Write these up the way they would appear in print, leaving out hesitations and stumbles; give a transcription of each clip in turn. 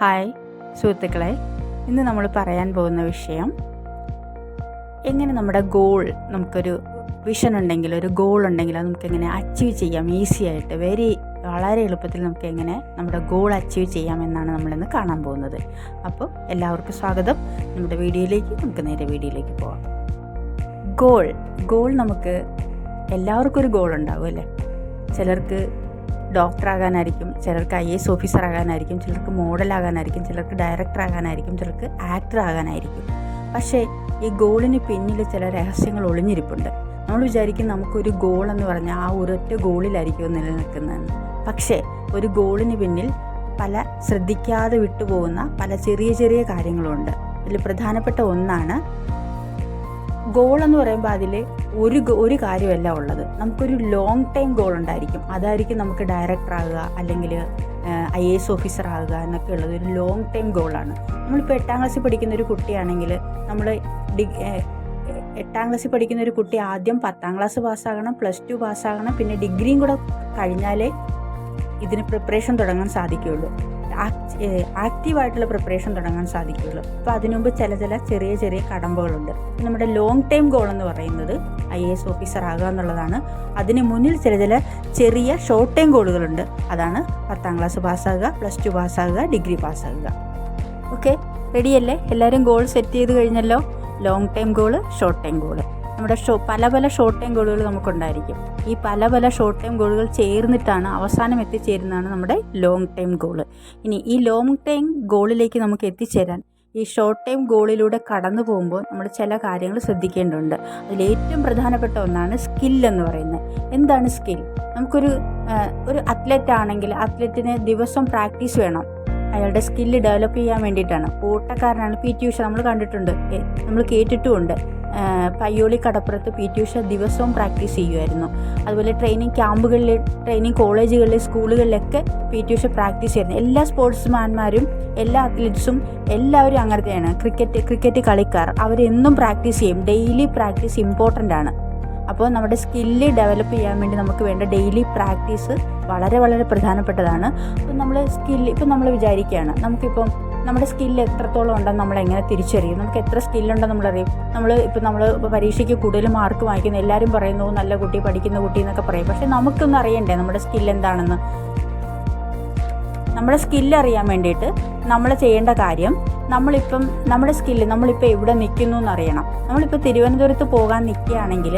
Hi സുഹൃത്തുക്കളെ, ഇന്ന് നമ്മൾ പറയാൻ പോകുന്ന വിഷയം എങ്ങനെ നമ്മുടെ നമുക്കൊരു വിഷൻ ഉണ്ടെങ്കിൽ, ഒരു ഗോൾ ഉണ്ടെങ്കിൽ അത് നമുക്ക് എങ്ങനെ അച്ചീവ് ചെയ്യാം ഈസി ആയിട്ട്, വളരെ എളുപ്പത്തിൽ നമുക്ക് എങ്ങനെ നമ്മുടെ ഗോൾ അച്ചീവ് ചെയ്യാം എന്നാണ് നമ്മളിന്ന് കാണാൻ പോകുന്നത്. അപ്പോൾ എല്ലാവർക്കും സ്വാഗതം. നമ്മുടെ നമുക്ക് നേരെ വീഡിയോയിലേക്ക് പോകാം. ഗോൾ നമുക്ക് എല്ലാവർക്കും ഒരു ഗോൾ ഉണ്ടാവും അല്ലേ? ചിലർക്ക് ഡോക്ടറാകാനായിരിക്കും, ചിലർക്ക് IAS ഓഫീസർ ആകാനായിരിക്കും, ചിലർക്ക് മോഡലാകാനായിരിക്കും, ചിലർക്ക് ഡയറക്ടർ ആകാനായിരിക്കും, ചിലർക്ക് ആക്ടർ ആകാനായിരിക്കും. പക്ഷേ ഈ ഗോളിന് പിന്നിൽ ചില രഹസ്യങ്ങൾ ഒളിഞ്ഞിരിപ്പുണ്ട്. നമ്മൾ വിചാരിക്കും നമുക്കൊരു ഗോൾ എന്ന് പറഞ്ഞാൽ ആ ഒരൊറ്റ ഗോളിലായിരിക്കും നിലനിൽക്കുന്നതെന്ന്. പക്ഷേ ഒരു ഗോളിന് പിന്നിൽ പല ശ്രദ്ധിക്കാതെ വിട്ടുപോകുന്ന പല ചെറിയ ചെറിയ കാര്യങ്ങളുണ്ട്. അതിൽ പ്രധാനപ്പെട്ട ഒന്നാണ് ഗോൾ എന്ന് പറയുമ്പോൾ അതിൽ ഒരു കാര്യമല്ല ഉള്ളത്. നമുക്കൊരു ലോങ് ടൈം ഗോൾ ഉണ്ടായിരിക്കും. അതായിരിക്കും നമുക്ക് ഡയറക്ടർ ആകുക, അല്ലെങ്കിൽ IAS ഓഫീസർ ആകുക എന്നൊക്കെ ഉള്ളത് ഒരു ലോങ് ടൈം ഗോളാണ്. നമ്മളിപ്പോൾ 8ാം ക്ലാസ്സിൽ പഠിക്കുന്ന ഒരു കുട്ടിയാണെങ്കിൽ നമ്മൾ 8ാം ക്ലാസ്സിൽ പഠിക്കുന്ന ഒരു കുട്ടി ആദ്യം 10ാം ക്ലാസ് പാസ്സാകണം, +2 പാസ്സാകണം, പിന്നെ ഡിഗ്രിയും കൂടെ കഴിഞ്ഞാലേ ഇതിന് പ്രിപ്പറേഷൻ തുടങ്ങാൻ സാധിക്കുകയുള്ളൂ, ആക്റ്റീവായിട്ടുള്ള പ്രിപ്പറേഷൻ തുടങ്ങാൻ സാധിക്കുകയുള്ളൂ. അപ്പോൾ അതിനുമുമ്പ് ചില ചെറിയ ചെറിയ കടമ്പകളുണ്ട്. നമ്മുടെ ലോങ് ടൈം ഗോൾ എന്ന് പറയുന്നത് IAS ഓഫീസർ ആകുക എന്നുള്ളതാണ്. അതിന് മുന്നിൽ ചില ചെറിയ ഷോർട്ട് ടൈം ഗോളുകളുണ്ട്. അതാണ് 10ാം ക്ലാസ് പാസ്സാകുക, +2 പാസ്സാകുക, ഡിഗ്രി പാസ്സാകുക. ഓക്കെ, റെഡിയല്ലേ? എല്ലാവരും ഗോൾ സെറ്റ് ചെയ്ത് കഴിഞ്ഞല്ലോ. Long time goal, short time goal. നമ്മുടെ പല ഷോർട്ട് ടൈം ഗോളുകൾ നമുക്കുണ്ടായിരിക്കും. ഈ പല ഷോർട്ട് ടൈം ഗോളുകൾ ചേർന്നിട്ടാണ് അവസാനം എത്തിച്ചേരുന്നതാണ് നമ്മുടെ ലോങ് ടൈം ഗോള്. ഇനി ഈ ലോങ് ടൈം ഗോളിലേക്ക് നമുക്ക് എത്തിച്ചേരാൻ ഈ ഷോർട്ട് ടൈം ഗോളിലൂടെ കടന്നു പോകുമ്പോൾ നമ്മൾ ചില കാര്യങ്ങൾ ശ്രദ്ധിക്കേണ്ടതുണ്ട്. അതിലേറ്റവും പ്രധാനപ്പെട്ട ഒന്നാണ് സ്കില്ലെന്ന് പറയുന്നത്. എന്താണ് സ്കിൽ? നമുക്കൊരു അത്ലറ്റ് ആണെങ്കിൽ അത്ലറ്റിന് ദിവസം പ്രാക്ടീസ് വേണം. അയാളുടെ സ്കില്ല് ഡെവലപ്പ് ചെയ്യാൻ വേണ്ടിയിട്ടാണ്. ഓട്ടക്കാരനാണ് PT ഉഷ, നമ്മൾ കണ്ടിട്ടുണ്ട്, നമ്മൾ കേട്ടിട്ടുമുണ്ട്. പയ്യോളി കടപ്പുറത്ത് PT ഉഷ ദിവസവും പ്രാക്ടീസ് ചെയ്യുമായിരുന്നു. അതുപോലെ ട്രെയിനിങ് ക്യാമ്പുകളിൽ, ട്രെയിനിങ് കോളേജുകളിൽ, സ്കൂളുകളിലൊക്കെ PT ഉഷ പ്രാക്ടീസ് ചെയ്യുന്നു. എല്ലാ സ്പോർട്സ്മാന്മാരും, എല്ലാ അത്ലറ്റ്സും എല്ലാവരും അങ്ങനത്തെയാണ്. ക്രിക്കറ്റ് കളിക്കാർ അവരെന്നും പ്രാക്ടീസ് ചെയ്യും. ഡെയിലി പ്രാക്ടീസ് ഇമ്പോർട്ടൻ്റ് ആണ്. അപ്പോൾ നമ്മുടെ സ്കില്ല് ഡെവലപ്പ് ചെയ്യാൻ വേണ്ടി നമുക്ക് വേണ്ട ഡെയിലി പ്രാക്ടീസ് വളരെ പ്രധാനപ്പെട്ടതാണ്. അപ്പോൾ നമ്മൾ വിചാരിക്കുകയാണ് നമുക്കിപ്പം നമ്മുടെ സ്കില്ല് എത്രത്തോളം ഉണ്ടെന്ന് നമ്മൾ എങ്ങനെ തിരിച്ചറിയും? നമുക്ക് എത്ര സ്കില്ലുണ്ടെന്ന് നമ്മളറിയും. നമ്മൾ പരീക്ഷയ്ക്ക് കൂടുതൽ മാർക്ക് വാങ്ങിക്കുന്നു, എല്ലാവരും പറയുന്നു നല്ല കുട്ടി, പഠിക്കുന്ന കുട്ടി എന്നൊക്കെ പറയും. പക്ഷേ നമുക്കൊന്നും അറിയണ്ടേ നമ്മുടെ സ്കില്ല് എന്താണെന്ന്? നമ്മുടെ സ്കില്ല് അറിയാൻ വേണ്ടിയിട്ട് നമ്മൾ ചെയ്യേണ്ട കാര്യം, നമ്മളിപ്പോൾ എവിടെ നിൽക്കുന്നു എന്നറിയണം. നമ്മളിപ്പോൾ തിരുവനന്തപുരത്ത് പോകാൻ നിൽക്കുകയാണെങ്കിൽ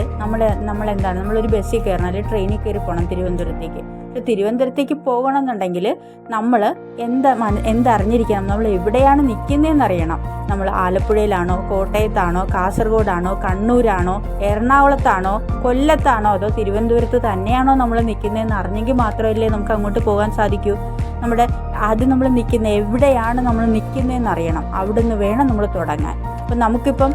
നമ്മളൊരു ബസ്സിൽ കയറണം, അല്ലെങ്കിൽ ട്രെയിനിൽ കയറി പോകണം തിരുവനന്തപുരത്തേക്ക്. പക്ഷേ തിരുവനന്തപുരത്തേക്ക് പോകണമെന്നുണ്ടെങ്കിൽ നമ്മൾ എന്തറിഞ്ഞിരിക്കണം? നമ്മൾ എവിടെയാണ് നിൽക്കുന്നതെന്ന് അറിയണം. നമ്മൾ ആലപ്പുഴയിലാണോ, കോട്ടയത്താണോ, കാസർഗോഡാണോ, കണ്ണൂരാണോ, എറണാകുളത്താണോ, കൊല്ലത്താണോ, അതോ തിരുവനന്തപുരത്ത് തന്നെയാണോ നമ്മൾ നിൽക്കുന്നതെന്ന് അറിഞ്ഞെങ്കിൽ മാത്രമല്ലേ നമുക്ക് അങ്ങോട്ട് പോകാൻ സാധിക്കൂ. ആദ്യം നമ്മൾ എവിടെയാണ് നമ്മൾ നിൽക്കുന്നതെന്ന് അറിയണം. അവിടെ നിന്ന് വേണം നമ്മൾ തുടങ്ങാൻ. അപ്പം നമുക്കിപ്പം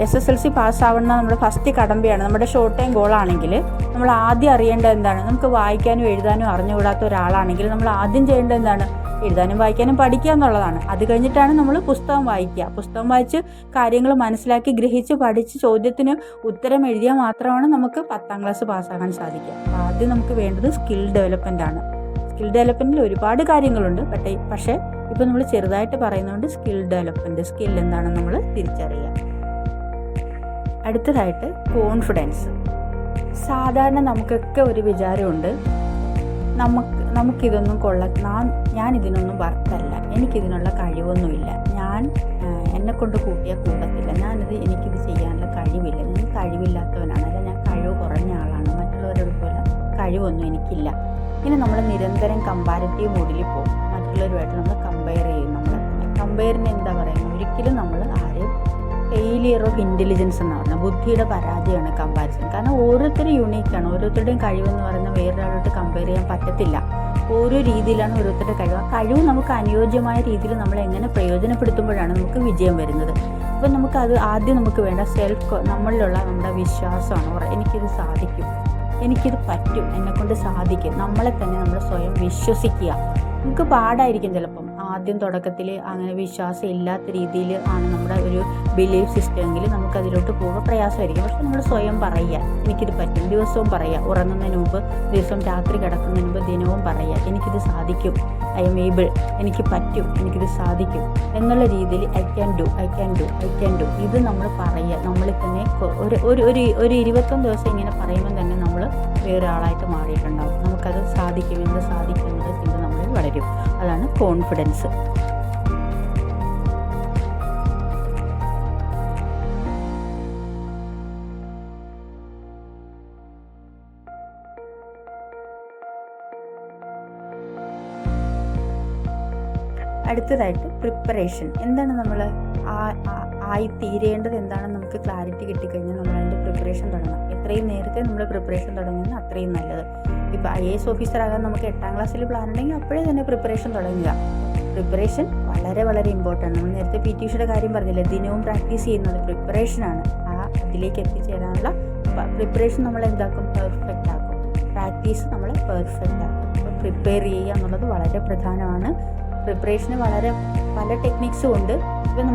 SSLC പാസ്സാവുന്ന നമ്മുടെ ഫസ്റ്റ് കടമ്പയാണ്. നമ്മുടെ ഷോർട്ട് ടൈം ഗോളാണെങ്കിൽ നമ്മൾ ആദ്യം അറിയേണ്ടത് എന്താണ്? നമുക്ക് വായിക്കാനും എഴുതാനും അറിഞ്ഞുകൂടാത്ത ഒരാളാണെങ്കിൽ നമ്മൾ ആദ്യം ചെയ്യേണ്ടത് എന്താണ്? എഴുതാനും വായിക്കാനും പഠിക്കുക എന്നുള്ളതാണ്. അത് കഴിഞ്ഞിട്ടാണ് നമ്മൾ പുസ്തകം വായിക്കുക. പുസ്തകം വായിച്ച് കാര്യങ്ങൾ മനസ്സിലാക്കി, ഗ്രഹിച്ച്, പഠിച്ച് ചോദ്യത്തിന് ഉത്തരം എഴുതിയാൽ മാത്രമാണ് നമുക്ക് 10ാം ക്ലാസ് പാസ്സാകാൻ സാധിക്കുക. ആദ്യം നമുക്ക് വേണ്ടത് സ്കിൽ ഡെവലപ്മെൻ്റ് ആണ്. സ്കിൽ ഡെവലപ്മെൻറ്റിൽ ഒരുപാട് കാര്യങ്ങളുണ്ട്. പക്ഷേ ഇപ്പോൾ നമ്മൾ ചെറുതായിട്ട് പറയുന്നതുകൊണ്ട് സ്കിൽ എന്താണെന്ന് നമ്മൾ തിരിച്ചറിയുക. അടുത്തതായിട്ട് കോൺഫിഡൻസ്. സാധാരണ നമുക്കൊക്കെ ഒരു വിചാരമുണ്ട്, നമുക്കിതൊന്നും ഞാൻ ഇതിനൊന്നും വರ್ತല്ല, എനിക്കിതിനുള്ള കഴിവൊന്നുമില്ല, എന്നെക്കൊണ്ട് കൂട്ടിയാൽ കൂടത്തില്ല, എനിക്കിത് ചെയ്യാനുള്ള കഴിവില്ല, ഞാൻ കഴിവില്ലാത്തവനാണ്, അല്ല ഞാൻ കഴിവ് കുറഞ്ഞ ആളാണ്, മറ്റുള്ളവരോട് പോലെ കഴിവൊന്നും എനിക്കില്ല. ഇങ്ങനെ നമ്മൾ നിരന്തരം കമ്പാരിറ്റീവ് മോഡിൽ പോകും. മറ്റുള്ളവരുമായിട്ട് നമ്മൾ കമ്പയർ ചെയ്യും. കമ്പയറിന് എന്താ പറയുന്നത്? ഒരിക്കലും നമ്മൾ ആരെയും ഫെയിലിയർ ഓഫ് ഇൻ്റലിജൻസ് എന്ന് പറഞ്ഞാൽ ബുദ്ധിയുടെ പരാജയമാണ് കമ്പാരിസൺ. കാരണം ഓരോരുത്തരും യൂണീക്കാണ്. ഓരോരുത്തരുടെയും കഴിവെന്ന് പറയുന്നത് വേറൊരാളോട്ട് കമ്പയർ ചെയ്യാൻ പറ്റത്തില്ല. ഓരോ രീതിയിലാണ് ഓരോരുത്തരുടെ കഴിവ്. ആ കഴിവ് നമുക്ക് അനുയോജ്യമായ രീതിയിൽ നമ്മൾ എങ്ങനെ പ്രയോജനപ്പെടുത്തുമ്പോഴാണ് നമുക്ക് വിജയം വരുന്നത്. അപ്പോൾ ആദ്യം നമുക്ക് വേണ്ട നമ്മളിലുള്ള നമ്മുടെ വിശ്വാസമാണ്. എനിക്കിത് സാധിക്കും, എനിക്കിത് പറ്റും, എന്നെക്കൊണ്ട് സാധിക്കും. നമ്മളെ തന്നെ നമ്മൾ സ്വയം വിശ്വസിക്കുക. നമുക്ക് പാടായിരിക്കും ചിലപ്പം ആദ്യം തുടക്കത്തിൽ അങ്ങനെ വിശ്വാസം ഇല്ലാത്ത രീതിയിൽ ആണ് നമ്മുടെ ഒരു ബിലീഫ് സിസ്റ്റം എങ്കിൽ നമുക്കതിലോട്ട് പോകാൻ പ്രയാസമായിരിക്കും. പക്ഷെ നമ്മൾ സ്വയം പറയുക, എനിക്കിത് പറ്റും, ദിവസവും പറയുക, ഉറങ്ങുന്നതിന് മുമ്പ്, ദിവസം രാത്രി കിടക്കുന്നതിന് മുമ്പ് ദിനവും പറയുക, എനിക്കിത് സാധിക്കും, ഐ എം ഏബിൾ, എനിക്ക് പറ്റും, എനിക്കിത് സാധിക്കും എന്നുള്ള രീതിയിൽ I can do, I can do, I can do, ഇത് നമ്മൾ പറയുക. നമ്മളിൽ തന്നെ ഒരു 21 ദിവസം ഇങ്ങനെ പറയുമ്പോൾ തന്നെ നമ്മൾ വേറെ ആളായിട്ട് മാറിയിട്ടുണ്ടാവും. നമുക്കത് സാധിക്കും, എന്ത് സാധിക്കും എന്നുള്ള ചിന്ത നമ്മളിൽ വളരും. അതാണ് കോൺഫിഡൻസ്. അടുത്തതായിട്ട് പ്രിപ്പറേഷൻ. എന്താണ് നമ്മൾ ആയിത്തീരേണ്ടത് എന്താണെന്ന് നമുക്ക് ക്ലാരിറ്റി കിട്ടിക്കഴിഞ്ഞാൽ നമ്മൾ അതിൻ്റെ പ്രിപ്പറേഷൻ തുടങ്ങണം. എത്രയും നേരത്തെ നമ്മൾ പ്രിപ്പറേഷൻ തുടങ്ങുന്നത് അത്രയും നല്ലത്. ഇപ്പോൾ IAS ഓഫീസറാകാൻ നമുക്ക് 8ാം ക്ലാസ്സിൽ പ്ലാൻ ഉണ്ടെങ്കിൽ അപ്പോഴേ തന്നെ പ്രിപ്പറേഷൻ തുടങ്ങുക. പ്രിപ്പറേഷൻ വളരെ വളരെ ഇമ്പോർട്ടൻ്റ്. നമ്മൾ നേരത്തെ PT ഉഷയുടെ കാര്യം പറഞ്ഞില്ലേ, ദിനവും പ്രാക്ടീസ് ചെയ്യുന്നത് പ്രിപ്പറേഷനാണ്. അതിലേക്ക് എത്തിച്ചേരാനുള്ള പ്രിപ്പറേഷൻ നമ്മൾ എന്താക്കും, പെർഫെക്റ്റ് ആക്കും. പ്രാക്ടീസ് നമ്മളെ പെർഫെക്റ്റ് ആക്കും. അപ്പോൾ പ്രിപ്പയർ ചെയ്യുക എന്നുള്ളത് വളരെ പ്രധാനമാണ്. പ്രിപ്പറേഷന് പല ടെക്നിക്സും ഉണ്ട്. ഇപ്പോൾ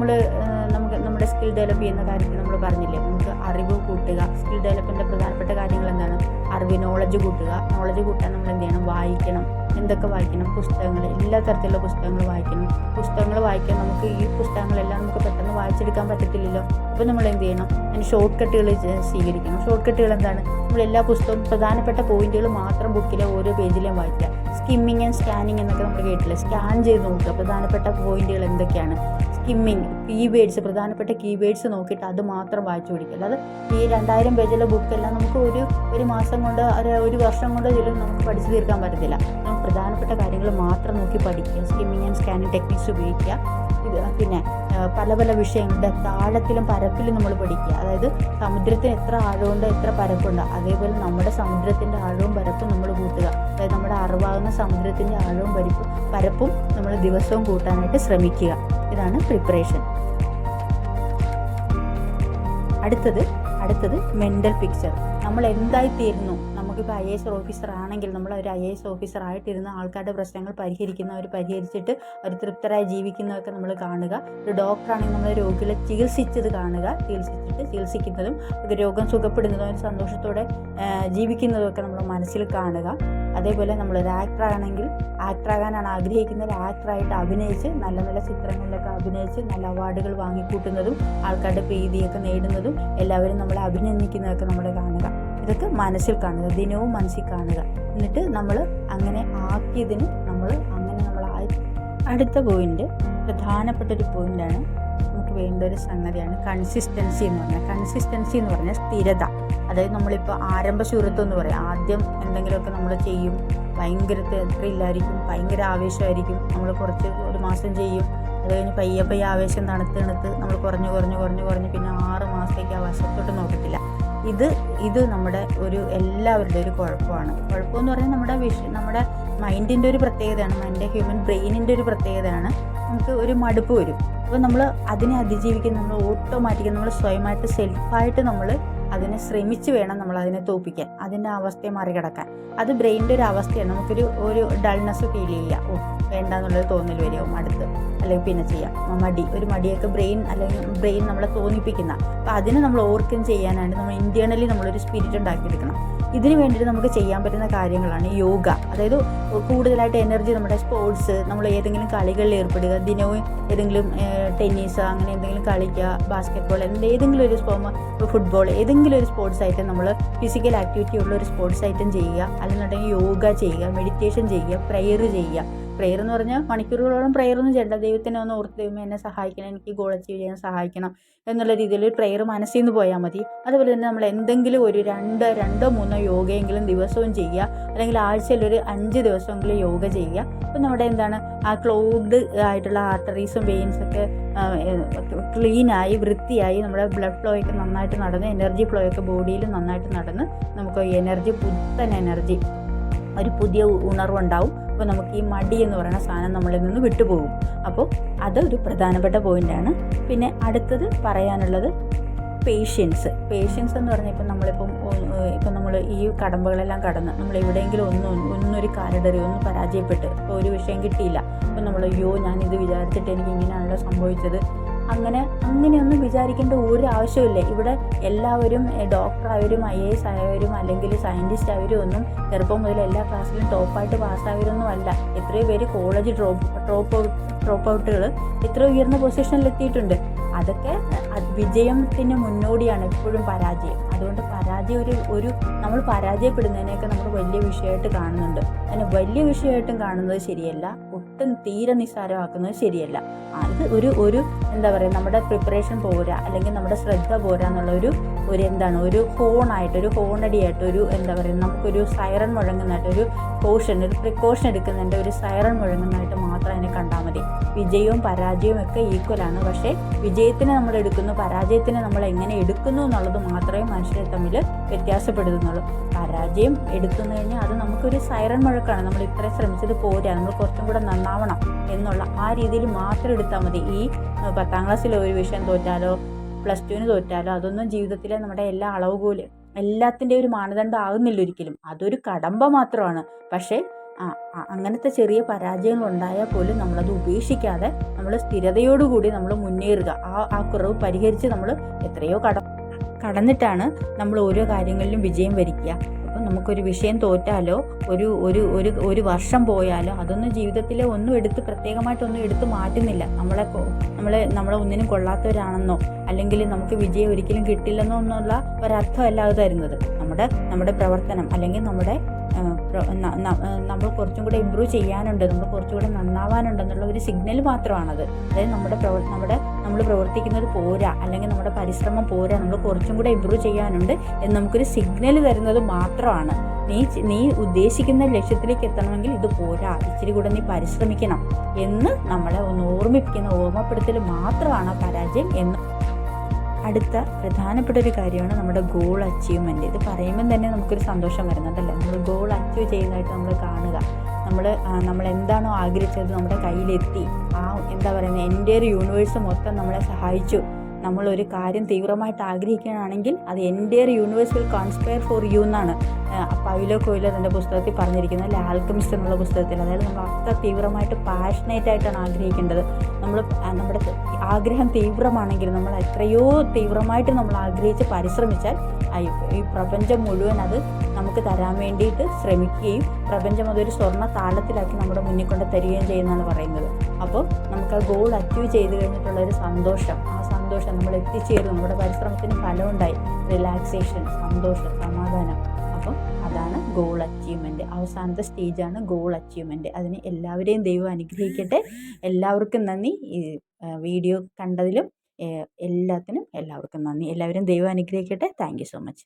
നമുക്ക് നമ്മുടെ സ്കിൽ ഡെവലപ്പ് ചെയ്യുന്ന കാര്യത്തിൽ നമ്മൾ പറഞ്ഞില്ലേ, നമുക്ക് അറിവ് കൂട്ടുക. സ്കിൽ ഡെവലപ്പിൻ്റെ പ്രധാനപ്പെട്ട കാര്യങ്ങൾ എന്താണ്? അറിവ്, നോളജ് കൂട്ടുക. നോളജ് കൂട്ടാൻ നമ്മൾ എന്ത് ചെയ്യണം? വായിക്കണം. എന്തൊക്കെ വായിക്കണം? പുസ്തകങ്ങൾ, എല്ലാ തരത്തിലുള്ള പുസ്തകങ്ങൾ വായിക്കണം. പുസ്തകങ്ങൾ വായിക്കാൻ നമുക്ക് ഈ പുസ്തകങ്ങളെല്ലാം നമുക്ക് പെട്ടെന്ന് വായിച്ചെടുക്കാൻ പറ്റത്തില്ലല്ലോ. അപ്പോൾ നമ്മൾ എന്ത് ചെയ്യണം? അതിന് ഷോർട്ട് കട്ടുകൾ സ്വീകരിക്കണം. ഷോർട്ട് കട്ടുകൾ എന്താണ്? നമ്മളെല്ലാ പുസ്തകവും പ്രധാനപ്പെട്ട പോയിന്റുകൾ മാത്രം ബുക്കിലെ ഓരോ പേജിലെയും വായിക്കുക. സ്കിമ്മിങ് ആൻഡ് സ്കാനിങ് എന്നൊക്കെ നമ്മൾ കേട്ടില്ല. സ്കാൻ ചെയ്ത് നോക്കുക പ്രധാനപ്പെട്ട പോയിന്റുകൾ എന്തൊക്കെയാണ്. സ്കിമ്മിങ്, കീവേഡ്സ്, പ്രധാനപ്പെട്ട കീവേഡ്സ് നോക്കിയിട്ട് അത് മാത്രം വായിച്ചു പിടിക്കുക. അല്ലാതെ ഈ 2000 പേജിലെ ബുക്കെല്ലാം നമുക്ക് ഒരു മാസം കൊണ്ട് ഒരു വർഷം കൊണ്ട് ഇതിലും നമുക്ക് പഠിച്ചു തീർക്കാൻ പറ്റത്തില്ല. നമുക്ക് പ്രധാനപ്പെട്ട കാര്യങ്ങൾ മാത്രം നോക്കി പഠിക്കുക. സ്കിമ്മിങ് ആൻഡ് സ്കാനിങ് ടെക്നിക്സ് ഉപയോഗിക്കുക. പിന്നെ പല വിഷയങ്ങളുടെ താഴത്തിലും പരപ്പിലും നമ്മൾ പഠിക്കുക. അതായത് സമുദ്രത്തിന് എത്ര ആഴമുണ്ട്, എത്ര പരപ്പുണ്ട്, അതേപോലെ നമ്മുടെ സമുദ്രത്തിൻ്റെ ആഴവും പരപ്പും നമ്മൾ കൂട്ടുക. അതായത് നമ്മുടെ അറിവാകുന്ന സമുദ്രത്തിൻ്റെ ആഴവും പരപ്പും നമ്മൾ ദിവസവും കൂട്ടാനായിട്ട് ശ്രമിക്കുക. ഇതാണ് പ്രിപ്പറേഷൻ. അടുത്തത് മെൻ്റൽ പിക്ചർ. നമ്മൾ എന്തായിത്തീരുന്നു. നമുക്കിപ്പോൾ IAS ഓഫീസർ ആണെങ്കിൽ നമ്മൾ ഒരു IAS ഓഫീസർ ആയിട്ടിരുന്ന ആൾക്കാരുടെ പ്രശ്നങ്ങൾ പരിഹരിച്ചിട്ട് അവർ തൃപ്തരായി ജീവിക്കുന്നതൊക്കെ നമ്മൾ കാണുക. ഒരു ഡോക്ടറാണെങ്കിൽ നമ്മൾ രോഗികളെ ചികിത്സിച്ചത് കാണുക. ചികിത്സിക്കുന്നതും രോഗം സുഖപ്പെടുന്നതും ഒരു സന്തോഷത്തോടെ ജീവിക്കുന്നതൊക്കെ നമ്മൾ മനസ്സിൽ കാണുക. അതേപോലെ നമ്മളൊരു ആക്ടറാകാനാണ് ആഗ്രഹിക്കുന്നത്. ആക്ടറായിട്ട് അഭിനയിച്ച് നല്ല നല്ല ചിത്രങ്ങളിലൊക്കെ അഭിനയിച്ച് നല്ല അവാർഡുകൾ വാങ്ങിക്കൂട്ടുന്നതും ആൾക്കാരുടെ പ്രീതിയൊക്കെ നേടുന്നതും എല്ലാവരും നമ്മളെ അഭിനന്ദിക്കുന്നതൊക്കെ നമ്മൾ കാണുക. ഇതൊക്കെ മനസ്സിൽ കാണുക, ദിനവും മനസ്സിൽ കാണുക. എന്നിട്ട് നമ്മൾ അങ്ങനെ ആക്കിയതിന് നമ്മൾ അടുത്ത പോയിന്റ്, പ്രധാനപ്പെട്ടൊരു പോയിൻ്റാണ്, നമുക്ക് വേണ്ട ഒരു സംഗതിയാണ് കൺസിസ്റ്റൻസി എന്ന് പറഞ്ഞാൽ സ്ഥിരത. അതായത് നമ്മളിപ്പോൾ ആരംഭശൂരത്വം എന്ന് പറയും. ആദ്യം എന്തെങ്കിലുമൊക്കെ നമ്മൾ ചെയ്യും, ഭയങ്കര ത്രില്ലായിരിക്കും, ഭയങ്കര ആവേശമായിരിക്കും. നമ്മൾ ഒരു മാസം ചെയ്യും, അത് കഴിഞ്ഞ് പയ്യെ ആവേശം തണുത്ത് നമ്മൾ കുറഞ്ഞ് പിന്നെ 6 മാസത്തേക്ക് ആ വശത്തോട്ട് നോക്കത്തില്ല. ഇത് നമ്മുടെ എല്ലാവരുടെ ഒരു കുഴപ്പമെന്ന് പറഞ്ഞാൽ നമ്മുടെ മൈൻഡിൻ്റെ ഒരു പ്രത്യേകതയാണ്, ഹ്യൂമൻ ബ്രെയിനിൻ്റെ ഒരു പ്രത്യേകതയാണ്. നമുക്ക് ഒരു മടുപ്പ് വരും. അപ്പോൾ നമ്മൾ അതിനെ അതിജീവിക്കുന്ന നമ്മൾ ഓട്ടോമാറ്റിക്കലി നമ്മൾ സ്വയമായിട്ട് സെൽഫായിട്ട് നമ്മൾ അതിനെ ശ്രമിച്ച് വേണം നമ്മൾ അതിനെ തോൽപ്പിക്കാൻ, അതിൻ്റെ അവസ്ഥയെ മറികടക്കാൻ. അത് ബ്രെയിനിൻ്റെ ഒരു അവസ്ഥയാണ്. ഒരു ഡൾനെസ് ഫീൽ ചെയ്യുക, വേണ്ടാന്നുള്ളത് തോന്നൽ വരും, അടുത്ത് അല്ലെങ്കിൽ പിന്നെ ചെയ്യാം, മടിയൊക്കെ ബ്രെയിൻ നമ്മളെ തോന്നിപ്പിക്കുന്ന. അപ്പോൾ അതിനെ നമ്മൾ ഓവർകം ചെയ്യാനായിട്ട് നമ്മൾ ഇന്റേണലി നമ്മളൊരു സ്പിരിറ്റ് ഉണ്ടാക്കിയെടുക്കണം. ഇതിന് വേണ്ടിയിട്ട് നമുക്ക് ചെയ്യാൻ പറ്റുന്ന കാര്യങ്ങളാണ് യോഗ. അതായത് കൂടുതലായിട്ട് എനർജി, നമ്മുടെ സ്പോർട്സ്, നമ്മൾ ഏതെങ്കിലും കളികളിൽ ഏർപ്പെടുക, ദിനവും ഏതെങ്കിലും ടെന്നീസ് അങ്ങനെ എന്തെങ്കിലും കളിക്കുക, ബാസ്കറ്റ്ബോൾ, ഏതെങ്കിലും ഒരു ഫുട്ബോൾ, ഏതെങ്കിലും ഒരു സ്പോർട്സ് ഐറ്റം നമ്മൾ ഫിസിക്കൽ ആക്ടിവിറ്റി ഉള്ള ഒരു സ്പോർട്സ് ഐറ്റം ചെയ്യുക. അല്ലെന്നുണ്ടെങ്കിൽ യോഗ ചെയ്യുക, മെഡിറ്റേഷൻ ചെയ്യുക, പ്രെയർ ചെയ്യുക. പ്രെയർ എന്ന് പറഞ്ഞാൽ മണിക്കൂറുകളോളം പ്രെയറൊന്നും ചെയ്യേണ്ട, ദൈവത്തിനെ ഒന്ന് ഓർത്ത്, ദൈവം എന്നെ സഹായിക്കണം, എനിക്ക് ഗോൾ അച്ചീവ് ചെയ്യാൻ സഹായിക്കണം എന്നുള്ള രീതിയിൽ ഒരു പ്രെയർ മനസ്സിൽ നിന്ന് പോയാൽ മതി. അതുപോലെ തന്നെ നമ്മൾ എന്തെങ്കിലും ഒരു 2-3 യോഗയെങ്കിലും ദിവസവും ചെയ്യുക, അല്ലെങ്കിൽ ആഴ്ചയിൽ ഒരു 5 ദിവസമെങ്കിലും യോഗ ചെയ്യുക. അപ്പോൾ നമ്മുടെ ആ ക്ലോഗ്ഡ് ആയിട്ടുള്ള ആർട്ടറീസും വെയിൻസൊക്കെ ക്ലീനായി വൃത്തിയായി നമ്മുടെ ബ്ലഡ് ഫ്ലോ ഒക്കെ നന്നായിട്ട് നടന്ന്, എനർജി ഫ്ലോ ഒക്കെ ബോഡിയിൽ നന്നായിട്ട് നടന്ന് നമുക്ക് പുത്തൻ എനർജി, ഒരു പുതിയ ഉണർവുണ്ടാവും. അപ്പോൾ നമുക്ക് ഈ മടി എന്ന് പറയുന്ന സാധനം നമ്മളിൽ നിന്ന് വിട്ടുപോകും. അപ്പോൾ അതൊരു പ്രധാനപ്പെട്ട പോയിൻ്റാണ്. പിന്നെ അടുത്തത് പറയാനുള്ളത് പേഷ്യൻസ് എന്ന് പറഞ്ഞാൽ ഇപ്പം നമ്മൾ നമ്മൾ ഈ കടമ്പകളെല്ലാം കടന്ന് നമ്മൾ എവിടെയെങ്കിലും ഒന്നൊരു കാലിടറി ഒന്ന് പരാജയപ്പെട്ട് ഇപ്പോൾ ഒരു വിഷയം കിട്ടിയില്ല, അപ്പോൾ നമ്മൾ അയ്യോ ഞാനിത് വിചാരിച്ചിട്ട് എനിക്ക് ഇങ്ങനെയാണല്ലോ സംഭവിച്ചത്, അങ്ങനെയൊന്നും വിചാരിക്കേണ്ട ഒരു ആവശ്യമില്ല. ഇവിടെ എല്ലാവരും ഡോക്ടറായവരും IAS ആയവരും അല്ലെങ്കിൽ സയൻറ്റിസ്റ്റ് ആയവരും ഒന്നും ചെറുപ്പം മുതൽ എല്ലാ ക്ലാസ്സിലും ടോപ്പായിട്ട് പാസ്സായവരൊന്നും അല്ല. എത്രയോ പേര് കോളേജ് ഡ്രോപ്പ് ഔട്ടുകൾ എത്രയോ ഉയർന്ന പൊസിഷനിലെത്തിയിട്ടുണ്ട്. അതൊക്കെ വിജയത്തിന് മുന്നോടിയാണ് എപ്പോഴും പരാജയം. അതുകൊണ്ട് പരാജയം നമ്മൾ പരാജയപ്പെടുന്നതിനെയൊക്കെ നമ്മൾ വലിയ വിഷയമായിട്ട് കാണുന്നുണ്ട്. അതിന് വലിയ വിഷയമായിട്ടും കാണുന്നത് ശരിയല്ല, ഒട്ടും തീരെ നിസ്സാരമാക്കുന്നത് ശരിയല്ല. ഇത് ഒരു എന്താ പറയുക, നമ്മുടെ പ്രിപ്പറേഷൻ പോരാ അല്ലെങ്കിൽ നമ്മുടെ ശ്രദ്ധ പോരാ എന്നുള്ള ഒരു ഹോണായിട്ട്, ഒരു ഹോണടിയായിട്ട്, എന്താ പറയുക, നമുക്കൊരു സൈറൺ മുഴങ്ങുന്നതായിട്ട്, ഒരു പ്രിക്കോഷൻ എടുക്കുന്നതിൻ്റെ ഒരു സൈറൺ മുഴങ്ങുന്നതായിട്ട് മാത്രം അതിനെ കണ്ടാൽ മതി. വിജയവും പരാജയവും ഒക്കെ ഈക്വലാണ്. പക്ഷേ വിജയത്തിന് നമ്മൾ എടുക്കുന്നു, പരാജയത്തിന് നമ്മൾ എങ്ങനെ എടുക്കുന്നു എന്നുള്ളത് മാത്രമേ മനുഷ്യരെ തമ്മിൽ വ്യത്യാസപ്പെടുന്നുള്ളൂ. പരാജയം എടുക്കുന്നു കഴിഞ്ഞാൽ അത് നമുക്കൊരു സൈറൺ മുഴക്കാണ്, നമ്മൾ ഇത്രയും ശ്രമിച്ചത് പോരാ, നമ്മൾ കുറച്ചും കൂടെ നന്നാവണം എന്നുള്ള ആ രീതിയിൽ മാത്രം എടുത്താൽ മതി. ഈ 10ാം ക്ലാസ്സിൽ ഒരു വിഷയം തോറ്റാലോ +2 തോറ്റാലോ അതൊന്നും ജീവിതത്തിലെ നമ്മുടെ എല്ലാ അളവുകോലും എല്ലാത്തിൻ്റെ ഒരു മാനദണ്ഡം ആകുന്നില്ല ഒരിക്കലും. അതൊരു കടമ്പ മാത്രമാണ്. പക്ഷേ അങ്ങനത്തെ ചെറിയ പരാജയങ്ങൾ ഉണ്ടായാൽ പോലും നമ്മളത് ഉപേക്ഷിക്കാതെ നമ്മൾ സ്ഥിരതയോടുകൂടി നമ്മൾ മുന്നേറുക. ആ കുറവ് പരിഹരിച്ച് നമ്മൾ എത്രയോ കടന്നിട്ടാണ് നമ്മൾ ഓരോ കാര്യങ്ങളിലും വിജയം വരിക്കുക. അപ്പം നമുക്കൊരു വിഷയം തോറ്റാലോ ഒരു വർഷം പോയാലോ അതൊന്നും ജീവിതത്തിലെ പ്രത്യേകമായിട്ടൊന്നും എടുത്ത് മാറ്റുന്നില്ല. നമ്മളെ ഒന്നിനും കൊള്ളാത്തവരാണെന്നോ അല്ലെങ്കിൽ നമുക്ക് വിജയം ഒരിക്കലും കിട്ടില്ലെന്നോ എന്നുള്ള ഒരർത്ഥമല്ല അത് തരുന്നത്. നമ്മുടെ പ്രവർത്തനം അല്ലെങ്കിൽ നമ്മൾ കുറച്ചും കൂടെ ഇമ്പ്രൂവ് ചെയ്യാനുണ്ട്, നമ്മൾ കുറച്ചുകൂടെ നന്നാവാനുണ്ടെന്നുള്ള ഒരു സിഗ്നൽ മാത്രമാണത്. അതായത് നമ്മൾ പ്രവർത്തിക്കുന്നത് പോരാ അല്ലെങ്കിൽ നമ്മുടെ പരിശ്രമം പോരാ, നമ്മൾ കുറച്ചും കൂടെ ഇമ്പ്രൂവ് ചെയ്യാനുണ്ട് എന്ന് നമുക്കൊരു സിഗ്നൽ തരുന്നത് മാത്രമാണ്. നീ ഉദ്ദേശിക്കുന്ന ലക്ഷ്യത്തിലേക്ക് എത്തണമെങ്കിൽ ഇത് പോരാ, ഇച്ചിരി കൂടെ നീ പരിശ്രമിക്കണം എന്ന് നമ്മളെ ഒന്ന് ഓർമ്മപ്പെടുത്തൽ മാത്രമാണ് പരാജയം എന്ന്. അടുത്ത പ്രധാനപ്പെട്ട ഒരു കാര്യമാണ് നമ്മുടെ ഗോൾ അച്ചീവ്മെൻറ്റ്. ഇത് പറയുമ്പം തന്നെ നമുക്കൊരു സന്തോഷം വരുന്നുണ്ടല്ലേ. നമ്മൾ ഗോൾ അച്ചീവ് ചെയ്യുന്നതായിട്ട് നമ്മൾ കാണുക. നമ്മൾ എന്താണോ ആഗ്രഹിച്ചത് നമ്മുടെ കയ്യിലെത്തി. എന്താ പറയുന്നത്, എൻ്റെ ഒരു യൂണിവേഴ്സ് മൊത്തം നമ്മളെ സഹായിച്ചു. നമ്മളൊരു കാര്യം തീവ്രമായിട്ട് ആഗ്രഹിക്കുകയാണെങ്കിൽ അത് എൻ്റെ universe will conspire for you എന്നാണ് പൗലോ കൊയ്ലോ തൻ്റെ പുസ്തകത്തിൽ പറഞ്ഞിരിക്കുന്നത്, അല്ലെ ആൽക്കെമിസ്റ്റ് എന്നുള്ള പുസ്തകത്തിൽ. അതായത് നമ്മൾ അത്ര തീവ്രമായിട്ട് പാഷനേറ്റ് ആയിട്ടാണ് ആഗ്രഹിക്കേണ്ടത്. നമ്മുടെ ആഗ്രഹം തീവ്രമാണെങ്കിൽ നമ്മൾ എത്രയോ തീവ്രമായിട്ട് നമ്മൾ ആഗ്രഹിച്ച് പരിശ്രമിച്ചാൽ ഈ പ്രപഞ്ചം മുഴുവൻ അത് നമുക്ക് തരാൻ വേണ്ടിയിട്ട് ശ്രമിക്കുകയും പ്രപഞ്ചം അതൊരു സ്വർണ്ണ താളത്തിലാക്കി നമ്മുടെ മുന്നിൽ കൊണ്ട് തരികയും ചെയ്യുന്നതാണ് പറയുന്നത്. അപ്പോൾ നമുക്ക് ആ ഗോൾ അച്ചീവ് ചെയ്ത് കഴിഞ്ഞിട്ടുള്ളൊരു സന്തോഷം, ആ സന്തോഷം നമ്മൾ എത്തിച്ചേർന്നു, നമ്മുടെ പരിശ്രമത്തിന് ഫലമുണ്ടായി, റിലാക്സേഷൻ, സന്തോഷം, സമാധാനം. അപ്പം അതാണ് ഗോൾ അച്ചീവ്മെൻറ്റ്. അവസാനത്തെ സ്റ്റേജാണ് ഗോൾ അച്ചീവ്മെൻറ്റ്. അതിന് എല്ലാവരെയും ദൈവം അനുഗ്രഹിക്കട്ടെ. എല്ലാവർക്കും നന്ദി. ഈ വീഡിയോ കണ്ടതിലും എല്ലാത്തിനും എല്ലാവർക്കും നന്ദി. എല്ലാവരും ദൈവം അനുഗ്രഹിക്കട്ടെ. Thank you so much.